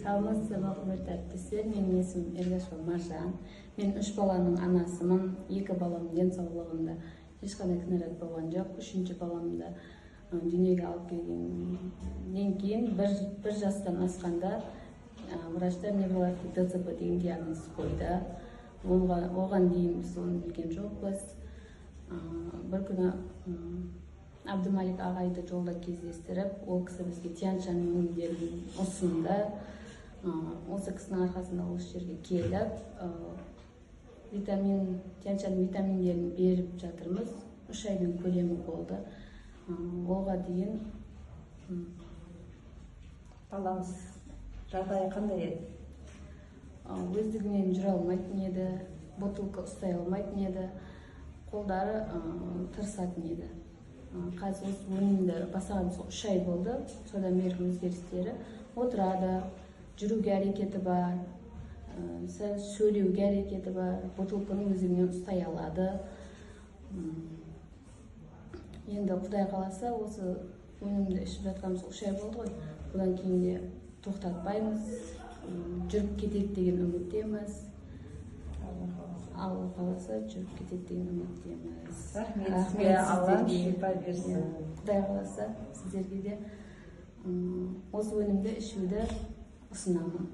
Саламатсызбы, құрметті әріптестер. Менің есімім Ергашева Маржан. Мен 3 баланың анасымын. 2 баламның денсаулығында ешқандай кінәрат болған жоқ. 3-ші баламды дүниеге алып келгеннен кейін бір жастан асқанда врачтар неврологиялық ДЦП деген диагноз қойды. Оған дейін біз оны білген жоқпыз. Бір күні Абдымалик ағайды жолда кездестіріп, ол кісі бізге Тянь-Шань өнімдерін ұсынды. Осы кісінің арқасында осы жерге келіп, Тянь-Шань витаминдерін беріп жатырмыз. 3 айдың көлемі болды. Оға дейін балаңыз жағдайы қандай еді? Өздігінен жүре алмайтын еді, бутылка ұстай алмайтын еді, қолдары тырысатын еді. Қазір осы өнімді бастағанымыз 3 ай болды. Содан бергі өзгерістері отырады, жүруге әрекеті бар, сөйлеуге әрекеті бар, бутылканың өзімен ұстай алады. Енді Құдай қаласа, осы өнімді ішіп жатқанымыз 3 ай болды ғой. Бұдан кейін де тоқтатпаймыз, жүріп кетеді деген үміттеміз. Алла қаласа жүріп кетеді деген үміттеміз. Рахмет сізге, Алла шипа берсін. Құдай қаласа сіздерге де осы өнімді ішуді ұсынамын.